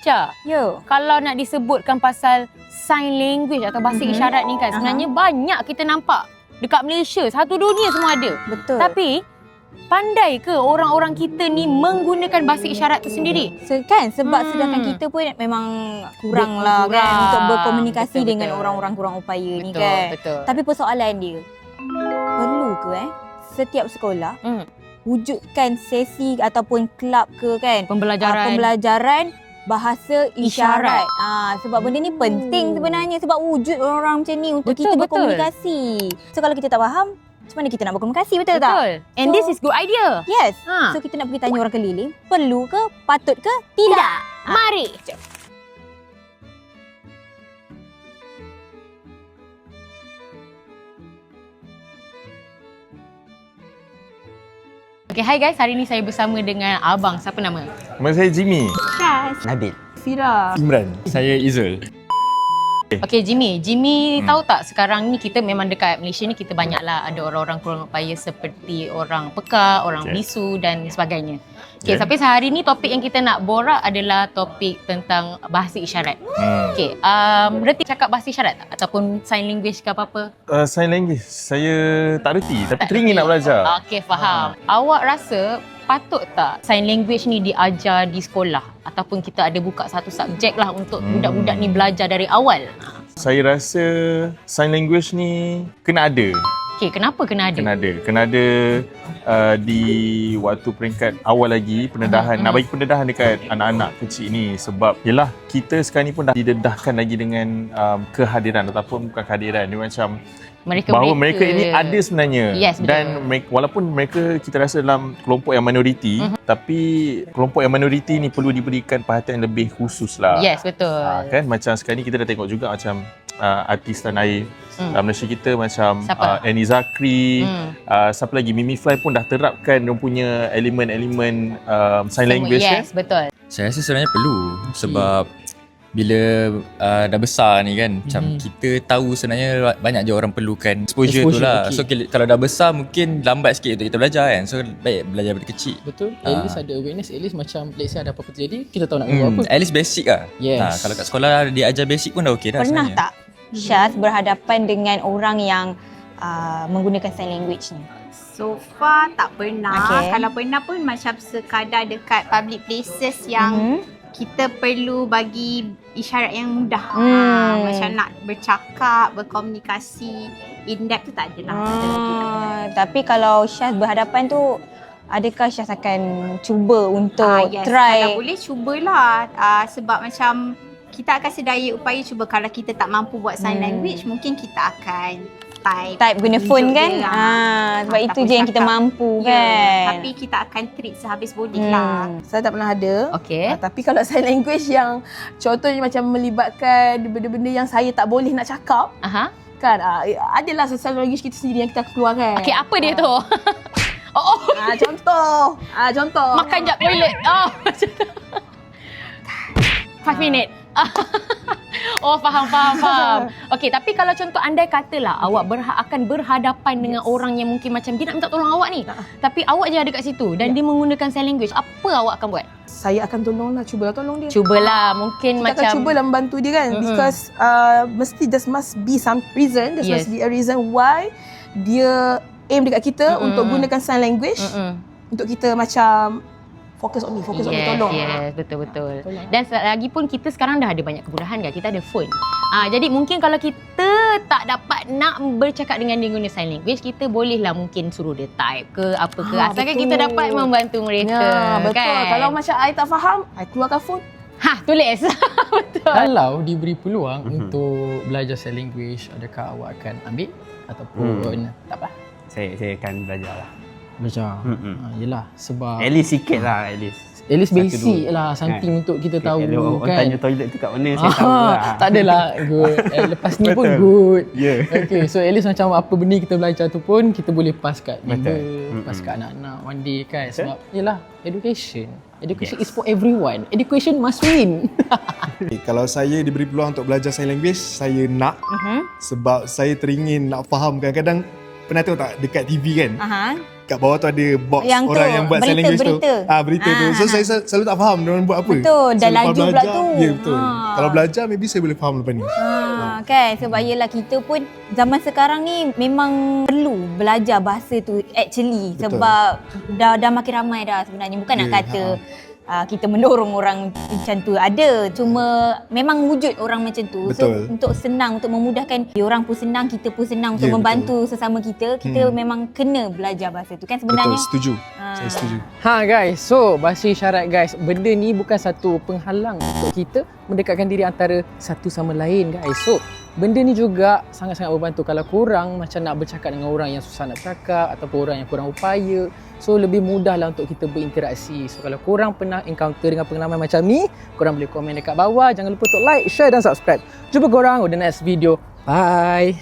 Cha, Ya. kalau nak disebutkan pasal sign language atau bahasa isyarat ni kan, sebenarnya banyak kita nampak dekat Malaysia. Satu dunia semua ada. Betul. Tapi, pandai ke orang-orang kita ni menggunakan bahasa isyarat tu sendiri? Sebab sedangkan kita pun memang kurang lah kan untuk berkomunikasi Betul, dengan betul. orang-orang kurang upaya ni Betul, kan. betul. Tapi persoalan dia, perlu ke setiap sekolah wujudkan sesi ataupun kelab ke kan pembelajaran bahasa isyarat. Sebab benda ni penting sebenarnya sebab wujud orang-orang macam ni untuk Betul, kita betul. berkomunikasi. So kalau kita tak faham, macam mana kita nak berkomunikasi, betul tak? Betul. And this is good idea. Yes. Ha. So kita nak pergi tanya orang keliling, perlu ke, patut ke, tidak? Mari. Okay, hi guys. Hari ni saya bersama dengan abang. Siapa nama? Nama saya Jimmy. Syaz. Nabil. Fira. Imran. Saya Izul. Okay, Jimmy tahu tak sekarang ni kita memang dekat Malaysia ni kita banyaklah ada orang-orang kurang upaya seperti orang peka, orang bisu dan sebagainya. Okay, tapi sehari ni topik yang kita nak borak adalah topik tentang bahasa isyarat. Okay, berarti cakap bahasa isyarat tak? Ataupun sign language ke apa-apa? Sign language, saya tak reti tapi teringin nak belajar. Okay, faham. Awak rasa patut tak sign language ni diajar di sekolah? Ataupun kita ada buka satu subjek lah untuk budak-budak ni belajar dari awal? Saya rasa sign language ni kena ada. Okay, kenapa kena ada? Kena ada di waktu peringkat awal lagi pendedahan. Nak bagi pendedahan dekat anak-anak kecil ni sebab yelah kita sekarang ni pun dah didedahkan lagi dengan kehadiran ataupun bukan kehadiran. Dia macam bahawa mereka ini ada sebenarnya. Yes, betul. Dan mereka, walaupun mereka kita rasa dalam kelompok yang minoriti, tapi kelompok yang minoriti ni perlu diberikan perhatian lebih khusus lah. Yes, betul. Kan macam sekarang ni kita dah tengok juga macam artis tanah air Malaysia kita macam Annie Zakri, siapa lagi, Mimi Fly pun dah terapkan dia punya elemen-elemen sign language. Yes, betul. Saya rasa sebenarnya perlu sebab bila dah besar ni kan, macam kita tahu sebenarnya banyak je orang perlukan exposure tu lah. So kalau dah besar mungkin lambat sikit untuk kita belajar kan. So baik belajar dari kecil. Betul. At least ada awareness. At least macam let's say ada apa-apa terjadi, kita tahu nak buat apa. At least basic lah. Yes. Kalau kat sekolah dia ajar basic pun dah okey dah Pernah sebenarnya. tak Syaz berhadapan dengan orang yang menggunakan sign language ni? So far tak pernah. Okay. Kalau pernah pun macam sekadar dekat public places yang kita perlu bagi isyarat yang mudah. Macam nak bercakap, berkomunikasi in depth tu tak ada lah. Tapi kalau Syaz berhadapan tu, adakah Syaz akan cuba untuk Yes, try? kalau boleh cubalah. Sebab macam kita akan sedaya upaya cuba. Kalau kita tak mampu buat sign language, mungkin kita akan type guna phone kan? je. Sebab itu ataupun je yang kita cakap. mampu Ya, kan? tapi kita akan treat sehabis boleh lah. Saya tak pernah ada. Okay. Tapi kalau sign language yang contohnya macam melibatkan benda-benda yang saya tak boleh nak cakap, Aha. kan adalah sign language kita sendiri yang kita keluarkan. Okay, apa dia tu? Oh, Contoh. makan jap toilet. Oh, macam tu. 5 minit. Oh, faham. Okey, tapi kalau contoh andai katalah awak akan berhadapan dengan orang yang mungkin macam dia nak minta tolong awak ni. Tapi awak je ada kat situ dan dia menggunakan sign language. Apa awak akan buat? Saya akan tolonglah, cubalah tolong dia. Cubalah, mungkin Kita macam akan cubalah membantu dia kan, because mesti there must be some reason, there must be a reason why dia aim dekat kita untuk gunakan sign language untuk kita macam fokus on me, tolong. Yes, betul. Dan lagi pun kita sekarang dah ada banyak kemudahan kan. Kita ada phone. Jadi mungkin kalau kita tak dapat nak bercakap dengan dia guna sign language, kita bolehlah mungkin suruh dia type ke apa ke. Asalkan betul. kita dapat membantu mereka. Ya, betul. Kan? Kalau macam I tak faham, I keluarkan phone. Tulis. Betul. Kalau diberi peluang untuk belajar sign language, adakah awak akan ambil ataupun tak apa? Saya akan belajar lah. Belajar. Yelah, sebab At least sikit lah, at least. basic lah, something untuk kita tahu Orang kan. tanya toilet tu kat mana, saya tahu lah. Tak adalah good. Lepas ni pun good. Ya. Okay, so at least macam apa benda kita belajar tu pun kita boleh pass kat member, Betul. pass kat anak-anak one day kan. Sebab yelah, education is for everyone. Education must win. Kalau saya diberi peluang untuk belajar sign language, saya nak. Sebab saya teringin nak faham. Kadang-kadang pernah tengok tak dekat TV kan? kat bawah tu ada box Yang tu, orang yang buat sign language tu. berita. Berita tu. So saya selalu tak faham diorang buat apa. Betul, So, dah lepas laju pula belajar, tu. Ya betul. Kalau belajar maybe saya boleh faham lepas ni. Kan sebab yelah kita pun zaman sekarang ni memang perlu belajar bahasa tu actually. Betul. Sebab dah makin ramai dah sebenarnya. Bukan nak kata kita mendorong orang macam tu, ada, cuma memang wujud orang macam tu. Betul. So untuk senang, untuk memudahkan orang pun senang, kita pun senang untuk membantu sesama kita, kita memang kena belajar bahasa tu kan sebenarnya. Betul, setuju. Saya setuju. Guys, so bahasa isyarat guys, benda ni bukan satu penghalang untuk kita mendekatkan diri antara satu sama lain guys. So benda ni juga sangat-sangat membantu kalau korang macam nak bercakap dengan orang yang susah nak bercakap ataupun orang yang kurang upaya. So lebih mudahlah untuk kita berinteraksi. So kalau korang pernah encounter dengan pengalaman macam ni, korang boleh komen dekat bawah. Jangan lupa untuk like, share dan subscribe. Jumpa korang on the next video. Bye.